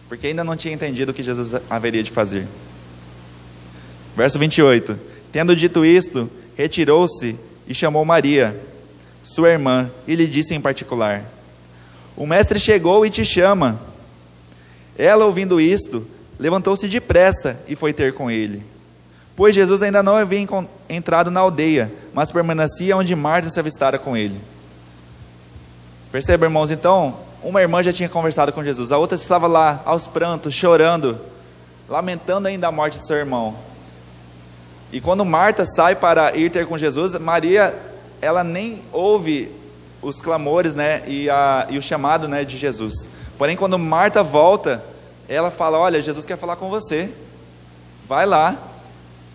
porque ainda não tinha entendido o que Jesus haveria de fazer. Verso 28, tendo dito isto, retirou-se e chamou Maria, sua irmã, e lhe disse em particular, o mestre chegou e te chama. Ela, ouvindo isto, levantou-se depressa e foi ter com ele, pois Jesus ainda não havia entrado na aldeia, mas permanecia onde Marta se avistara com ele. Perceba, irmãos, então, uma irmã já tinha conversado com Jesus, a outra estava lá, aos prantos, chorando, lamentando ainda a morte de seu irmão. E quando Marta sai para ir ter com Jesus, Maria, ela nem ouve os clamores, né, e o chamado, né, de Jesus. Porém, quando Marta volta, ela fala, olha, Jesus quer falar com você, vai lá.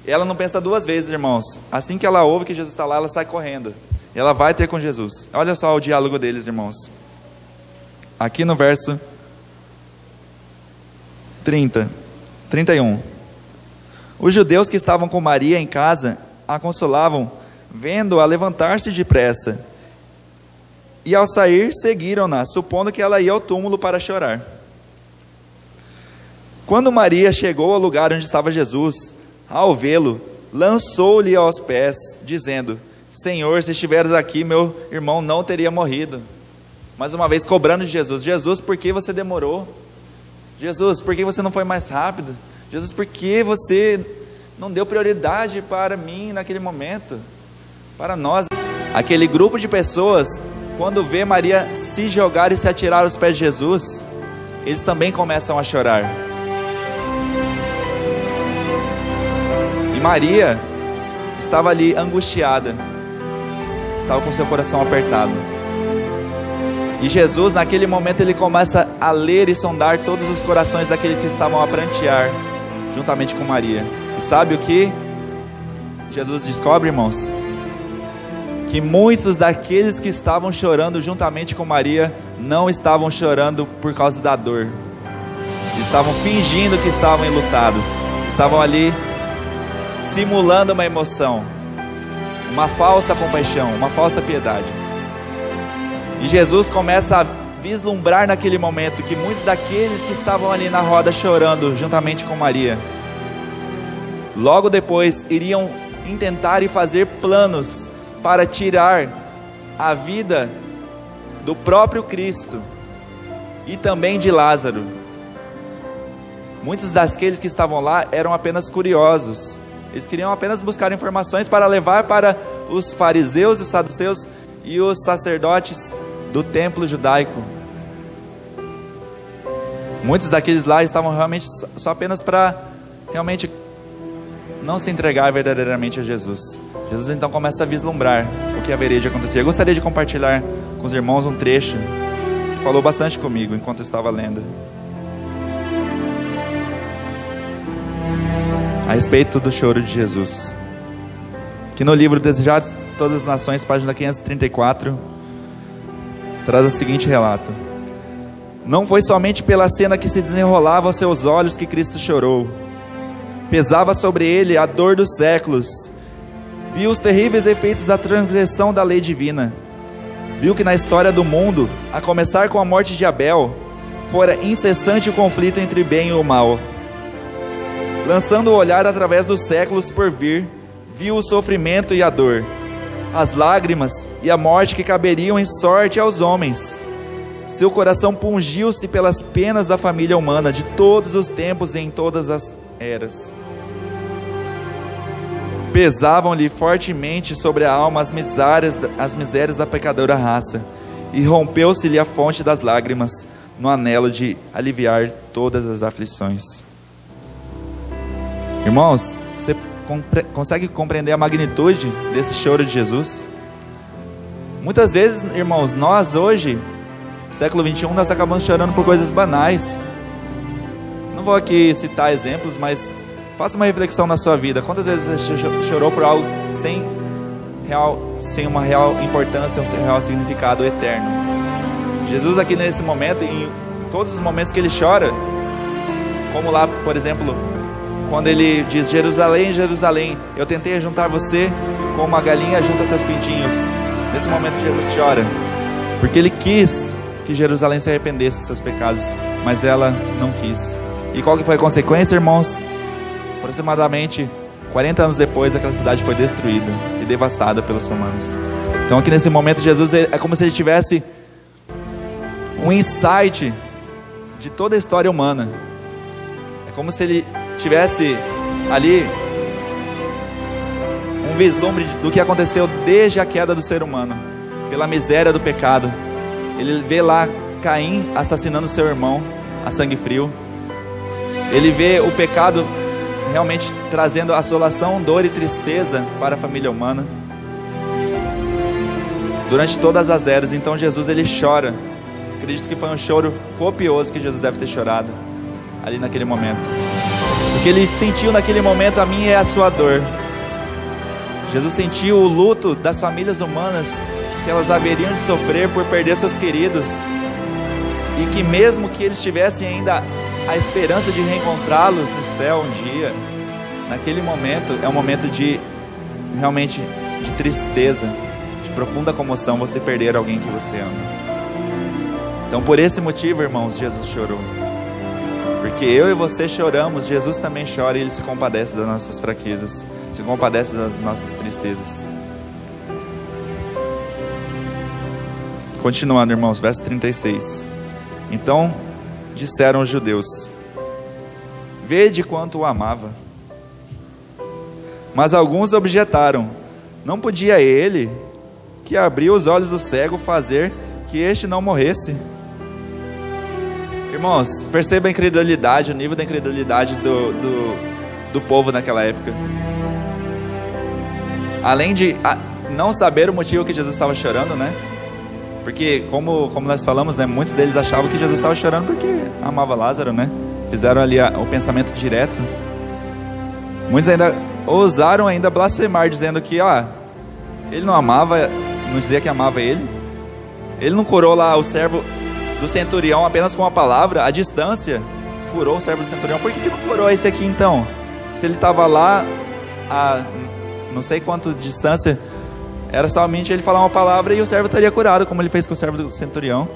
Ela não pensa duas vezes, irmãos, assim que ela ouve que Jesus está lá, ela sai correndo, ela vai ter com Jesus. Olha só o diálogo deles, irmãos, aqui no verso 31, os judeus que estavam com Maria em casa, a consolavam, vendo-a levantar-se depressa, e ao sair, seguiram-na, supondo que ela ia ao túmulo para chorar. Quando Maria chegou ao lugar onde estava Jesus, ao vê-lo, lançou-lhe aos pés, dizendo, Senhor, se estiveres aqui, meu irmão não teria morrido. Mais uma vez cobrando de Jesus, Jesus, por que você demorou? Jesus, por que você não foi mais rápido? Jesus, por que você não deu prioridade para mim naquele momento? Para nós. Aquele grupo de pessoas, quando vê Maria se jogar e se atirar aos pés de Jesus, eles também começam a chorar. E Maria estava ali angustiada, estava com seu coração apertado. E Jesus, naquele momento, ele começa a ler e sondar todos os corações daqueles que estavam a prantear, juntamente com Maria. E sabe o que Jesus descobre, irmãos? Que muitos daqueles que estavam chorando juntamente com Maria, não estavam chorando por causa da dor. Estavam fingindo que estavam enlutados. Estavam ali simulando uma emoção, uma falsa compaixão, uma falsa piedade. E Jesus começa a vislumbrar naquele momento que muitos daqueles que estavam ali na roda chorando juntamente com Maria, logo depois iriam intentar e fazer planos para tirar a vida do próprio Cristo e também de Lázaro. Muitos daqueles que estavam lá eram apenas curiosos. Eles queriam apenas buscar informações para levar para os fariseus, os saduceus e os sacerdotes do templo judaico. Muitos daqueles lá estavam realmente só apenas para realmente não se entregar verdadeiramente a Jesus. Jesus então começa a vislumbrar o que haveria de acontecer. Eu gostaria de compartilhar com os irmãos um trecho que falou bastante comigo enquanto eu estava lendo, a respeito do choro de Jesus, que no livro Desejados de Todas as Nações, página 534, traz o seguinte relato: não foi somente pela cena que se desenrolava aos seus olhos que Cristo chorou. Pesava sobre ele a dor dos séculos. Viu os terríveis efeitos da transgressão da lei divina. Viu que na história do mundo, a começar com a morte de Abel, fora incessante o conflito entre o bem e o mal. Lançando o olhar através dos séculos por vir, viu o sofrimento e a dor, as lágrimas e a morte que caberiam em sorte aos homens. Seu coração pungiu-se pelas penas da família humana de todos os tempos e em todas as eras. Pesavam-lhe fortemente sobre a alma as misérias da pecadora raça, e rompeu-se-lhe a fonte das lágrimas, no anelo de aliviar todas as aflições. Irmãos, você consegue compreender a magnitude desse choro de Jesus? Muitas vezes, irmãos, nós hoje, no século 21, nós acabamos chorando por coisas banais. Não vou aqui citar exemplos, mas faça uma reflexão na sua vida. Quantas vezes você chorou por algo sem uma real importância, um real significado eterno? Jesus aqui nesse momento, em todos os momentos que ele chora, como lá, por exemplo, quando ele diz: Jerusalém, Jerusalém, eu tentei juntar você como uma galinha junta seus pintinhos. Nesse momento Jesus chora, porque ele quis que Jerusalém se arrependesse dos seus pecados, mas ela não quis. E qual que foi a consequência, irmãos? Aproximadamente 40 anos depois, aquela cidade foi destruída e devastada pelos romanos. Então aqui nesse momento Jesus é como se ele tivesse um insight de toda a história humana. É como se ele tivesse ali um vislumbre do que aconteceu desde a queda do ser humano, pela miséria do pecado. Ele vê lá Caim assassinando seu irmão a sangue frio. Ele vê o pecado realmente trazendo assolação, dor e tristeza para a família humana durante todas as eras. Então Jesus ele chora. Acredito que foi um choro copioso que Jesus deve ter chorado ali naquele momento, porque ele sentiu naquele momento a minha e a sua dor. Jesus sentiu o luto das famílias humanas que elas haveriam de sofrer por perder seus queridos, e que mesmo que eles tivessem ainda a esperança de reencontrá-los no céu um dia, naquele momento é um momento de realmente de tristeza, de profunda comoção, você perder alguém que você ama. Então por esse motivo, irmãos, Jesus chorou, porque eu e você choramos, Jesus também chora, e Ele se compadece das nossas fraquezas, se compadece das nossas tristezas. Continuando, irmãos, verso 36. Então disseram os judeus: vede quanto o amava. Mas alguns objetaram: não podia ele, que abriu os olhos do cego, fazer que este não morresse? Irmãos, perceba a incredulidade, o nível da incredulidade do povo naquela época. Além de não saber o motivo que Jesus estava chorando, né? Porque, como nós falamos, né, muitos deles achavam que Jesus estava chorando porque amava Lázaro, né? Fizeram ali o pensamento direto. Muitos ainda ousaram blasfemar, dizendo que ele não amava, não dizia que amava ele. Ele não curou lá o servo do centurião apenas com uma palavra, à distância. Curou o servo do centurião. Por que não curou esse aqui então? Se ele estava lá a não sei quanto distância, era somente ele falar uma palavra e o servo estaria curado, como ele fez com o servo do centurião.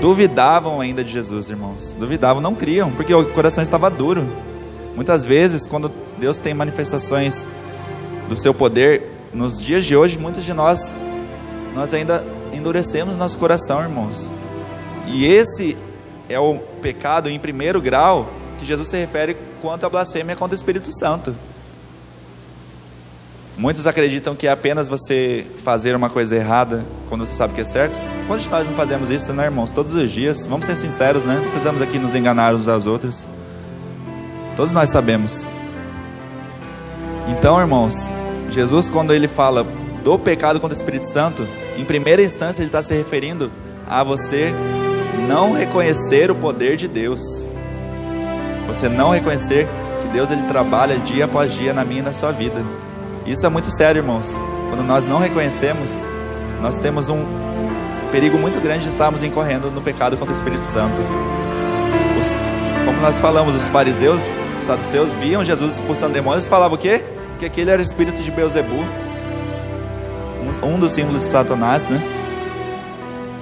Duvidavam ainda de Jesus, irmãos. Duvidavam, não criam, porque o coração estava duro. Muitas vezes, quando Deus tem manifestações do seu poder, nos dias de hoje, muitos de nós ainda endurecemos nosso coração, irmãos. E esse é o pecado em primeiro grau que Jesus se refere quanto à blasfêmia contra o Espírito Santo. Muitos acreditam que é apenas você fazer uma coisa errada quando você sabe que é certo. Quantos de nós não fazemos isso, né, irmãos? Todos os dias. Vamos ser sinceros, né? Não precisamos aqui nos enganar uns aos outros. Todos nós sabemos. Então, irmãos, Jesus, quando ele fala do pecado contra o Espírito Santo, em primeira instância ele está se referindo a você não reconhecer o poder de Deus. Você não reconhecer que Deus ele trabalha dia após dia na minha e na sua vida. Isso é muito sério, irmãos. Quando nós não reconhecemos, nós temos um perigo muito grande de estarmos incorrendo no pecado contra o Espírito Santo. Como nós falamos, os fariseus, os saduceus viam Jesus expulsando demônios e falavam o quê? Que aquele era o espírito de Beelzebu, um dos símbolos de Satanás, né?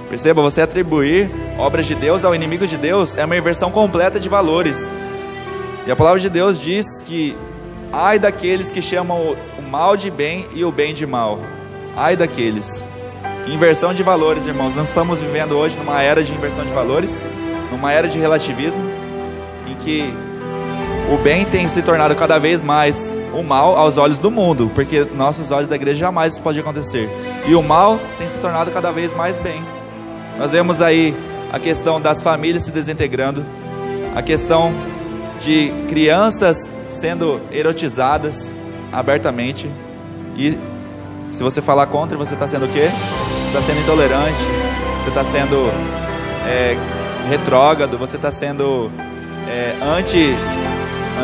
Perceba, você atribuir obras de Deus ao inimigo de Deus é uma inversão completa de valores. E a palavra de Deus diz que ai daqueles que chamam o mal de bem e o bem de mal. Ai daqueles. Inversão de valores, irmãos. Nós estamos vivendo hoje numa era de inversão de valores, numa era de relativismo, em que o bem tem se tornado cada vez mais o mal aos olhos do mundo, porque nossos olhos da igreja jamais isso pode acontecer. E o mal tem se tornado cada vez mais bem. Nós vemos aí a questão das famílias se desintegrando, a questão de crianças sendo erotizadas abertamente. E se você falar contra, você está sendo o quê? Você está sendo intolerante, você está sendo retrógrado, você está sendo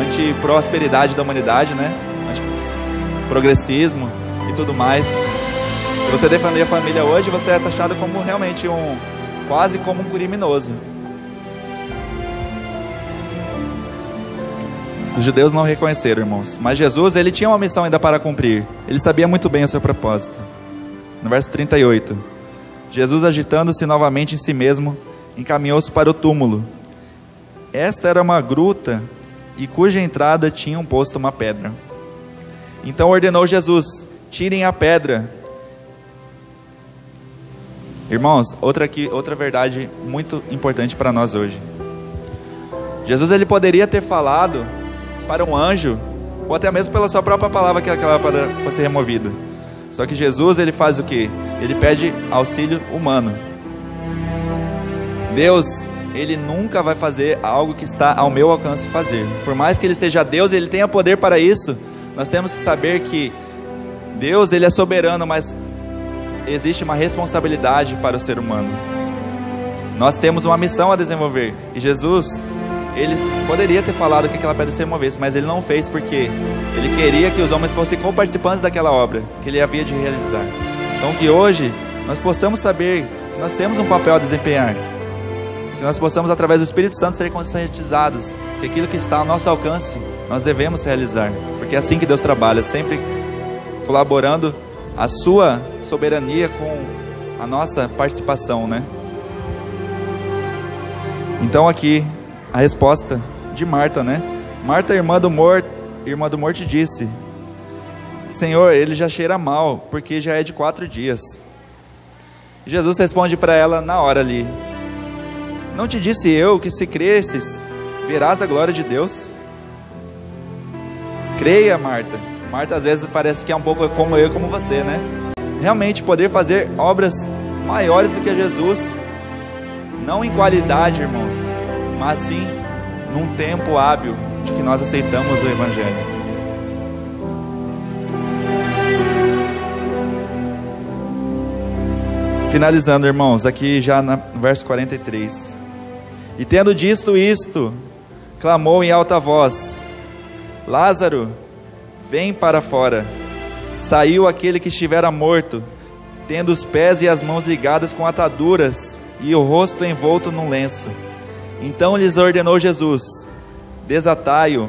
anti-prosperidade da humanidade, né? Anti-progressismo e tudo mais. Se você defender a família hoje, você é taxado como realmente quase como um criminoso. Os judeus não reconheceram, irmãos. Mas Jesus, ele tinha uma missão ainda para cumprir. Ele sabia muito bem o seu propósito. No verso 38. Jesus, agitando-se novamente em si mesmo, encaminhou-se para o túmulo. Esta era uma gruta, e cuja entrada tinham posto uma pedra. Então ordenou Jesus: tirem a pedra. Irmãos, outra verdade muito importante para nós hoje. Jesus, ele poderia ter falado para um anjo, ou até mesmo pela sua própria palavra, que aquela pedra fosse removida. Só que Jesus, ele faz o quê? Ele pede auxílio humano. Deus, ele nunca vai fazer algo que está ao meu alcance fazer. Por mais que ele seja Deus, ele tenha poder para isso. Nós temos que saber que Deus, ele é soberano, mas existe uma responsabilidade para o ser humano. Nós temos uma missão a desenvolver. E Jesus, ele poderia ter falado que aquela pedra se removesse, mas ele não fez, porque ele queria que os homens fossem co-participantes daquela obra que ele havia de realizar. Então que hoje nós possamos saber que nós temos um papel a desempenhar, que nós possamos, através do Espírito Santo, ser conscientizados que aquilo que está ao nosso alcance nós devemos realizar, porque é assim que Deus trabalha, sempre colaborando a sua soberania com a nossa participação, né? Então aqui a resposta de Marta, né? Marta, irmã do morto, disse: Senhor, ele já cheira mal, porque já é de 4 dias. Jesus responde para ela na hora ali: Não te disse eu que se cresces, verás a glória de Deus? Creia, Marta. Marta às vezes parece que é um pouco como eu e como você, né? Realmente poder fazer obras maiores do que Jesus, não em qualidade, irmãos, mas sim num tempo hábil de que nós aceitamos o Evangelho. Finalizando, irmãos, aqui já no verso 43. E tendo dito isto, clamou em alta voz: Lázaro, vem para fora. Saiu aquele que estivera morto, tendo os pés e as mãos ligadas com ataduras e o rosto envolto num lenço. Então lhes ordenou Jesus: desatai-o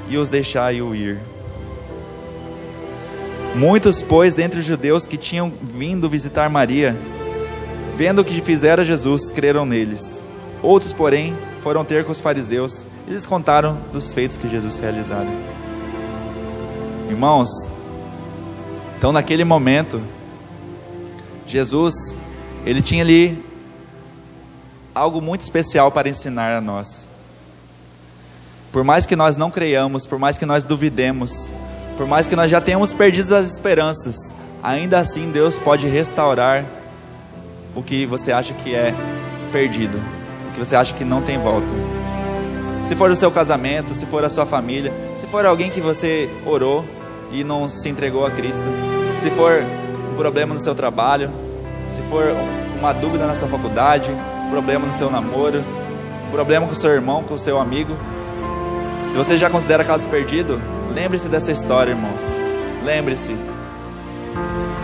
e os deixai-o ir. Muitos, pois, dentre os judeus que tinham vindo visitar Maria, vendo o que fizera Jesus, creram neles. Outros, porém, foram ter com os fariseus e lhes contaram dos feitos que Jesus realizara. Irmãos, então naquele momento, Jesus, ele tinha ali algo muito especial para ensinar a nós. Por mais que nós não creiamos, por mais que nós duvidemos, por mais que nós já tenhamos perdido as esperanças, ainda assim Deus pode restaurar o que você acha que é perdido, o que você acha que não tem volta. Se for o seu casamento, se for a sua família, se for alguém que você orou e não se entregou a Cristo, se for um problema no seu trabalho, se for uma dúvida na sua faculdade, um problema no seu namoro, um problema com o seu irmão, com o seu amigo, se você já considera caso perdido, lembre-se dessa história, irmãos. Lembre-se.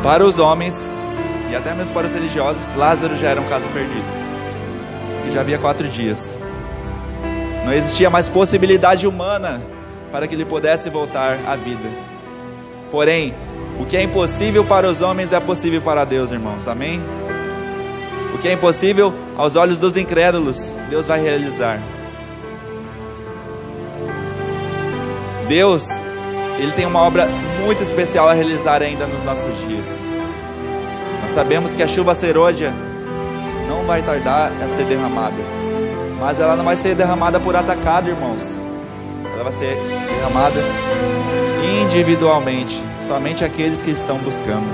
Para os homens e até mesmo para os religiosos, Lázaro já era um caso perdido, e já havia 4 dias. Não existia mais possibilidade humana para que ele pudesse voltar à vida. Porém, o que é impossível para os homens é possível para Deus, irmãos. Amém? O que é impossível aos olhos dos incrédulos, Deus vai realizar. Deus, Ele tem uma obra muito especial a realizar ainda nos nossos dias. Nós sabemos que a chuva serôdia não vai tardar a ser derramada, mas ela não vai ser derramada por atacado, irmãos. Ela vai ser derramada individualmente, somente aqueles que estão buscando.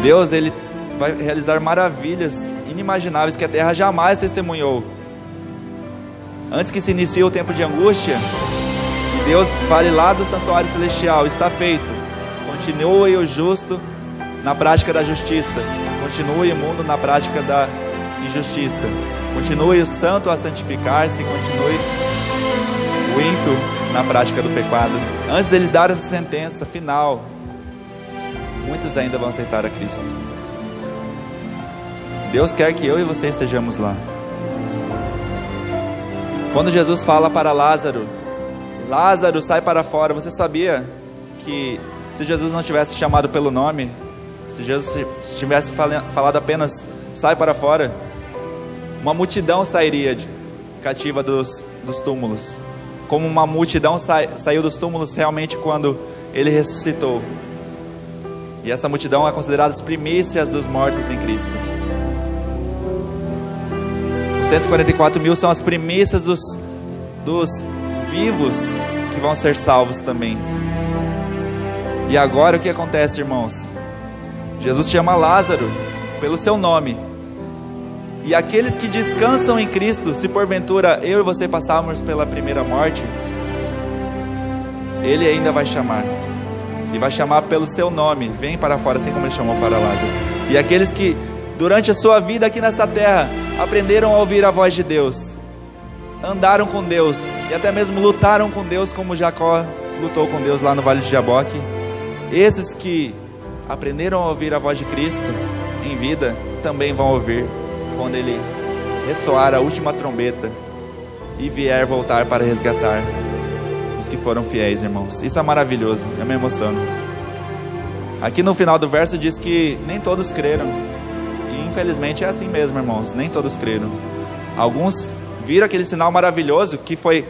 Deus, Ele vai realizar maravilhas inimagináveis que a terra jamais testemunhou. Antes que se inicie o tempo de angústia, Deus fale lá do santuário celestial: está feito. Continue o justo na prática da justiça, continue o imundo na prática da injustiça, continue o santo a santificar-se, continue o ímpio na prática do pecado. Antes dele dar essa sentença final, muitos ainda vão aceitar a Cristo. Deus quer que eu e você estejamos lá. Quando Jesus fala para Lázaro: Lázaro, sai para fora, você sabia que se Jesus não tivesse chamado pelo nome, se Jesus tivesse falado apenas sai para fora, uma multidão sairia cativa dos túmulos, como uma multidão saiu dos túmulos realmente quando Ele ressuscitou. E essa multidão é considerada as primícias dos mortos em Cristo. Os 144 mil são as primícias dos vivos que vão ser salvos também. E agora o que acontece, irmãos? Jesus chama Lázaro pelo seu nome. E aqueles que descansam em Cristo, se porventura eu e você passarmos pela primeira morte, Ele ainda vai chamar. E vai chamar pelo seu nome: vem para fora, assim como Ele chamou para Lázaro. E aqueles que durante a sua vida aqui nesta terra aprenderam a ouvir a voz de Deus, andaram com Deus e até mesmo lutaram com Deus, como Jacó lutou com Deus lá no Vale de Jaboque, esses que aprenderam a ouvir a voz de Cristo em vida, também vão ouvir quando Ele ressoar a última trombeta e vier voltar para resgatar os que foram fiéis, irmãos. Isso é maravilhoso, eu me emociono. Aqui no final do verso diz que nem todos creram, e infelizmente é assim mesmo, irmãos, nem todos creram. Alguns viram aquele sinal maravilhoso que foi,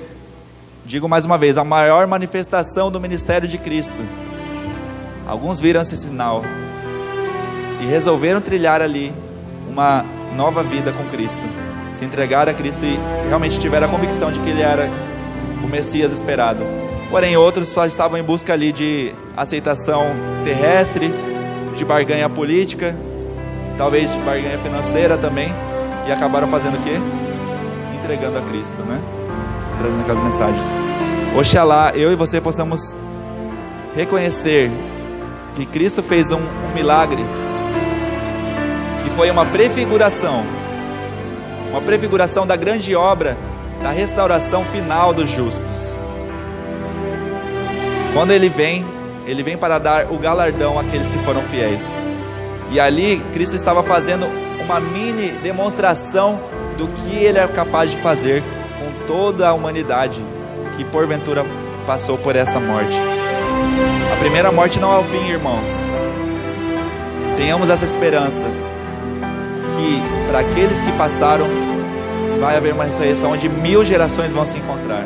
digo mais uma vez, a maior manifestação do ministério de Cristo. Alguns viram esse sinal e resolveram trilhar ali uma nova vida com Cristo, se entregaram a Cristo e realmente tiveram a convicção de que Ele era o Messias esperado. Porém, outros só estavam em busca ali de aceitação terrestre, de barganha política, talvez de barganha financeira também, e acabaram fazendo o quê? Entregando a Cristo, né? Trazendo aquelas mensagens. Oxalá eu e você possamos reconhecer que Cristo fez um milagre, que foi uma prefiguração da grande obra da restauração final dos justos. Quando Ele vem para dar o galardão àqueles que foram fiéis. E ali Cristo estava fazendo uma mini demonstração do que Ele é capaz de fazer com toda a humanidade que porventura passou por essa morte. A primeira morte não é o fim, irmãos. Tenhamos essa esperança que para aqueles que passaram vai haver uma ressurreição onde 1000 gerações vão se encontrar.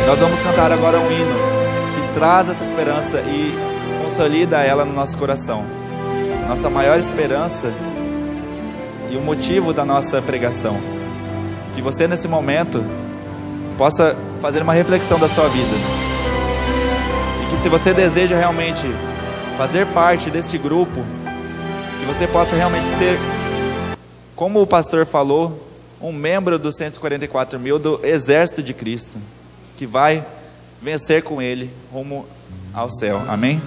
Nós vamos cantar agora um hino que traz essa esperança e consolida ela no nosso coração. Nossa maior esperança e o motivo da nossa pregação. Que você nesse momento possa fazer uma reflexão da sua vida. E que se você deseja realmente fazer parte desse grupo, que você possa realmente ser, como o pastor falou, um membro dos 144.000 do exército de Cristo, que vai vencer com Ele rumo ao céu. Amém?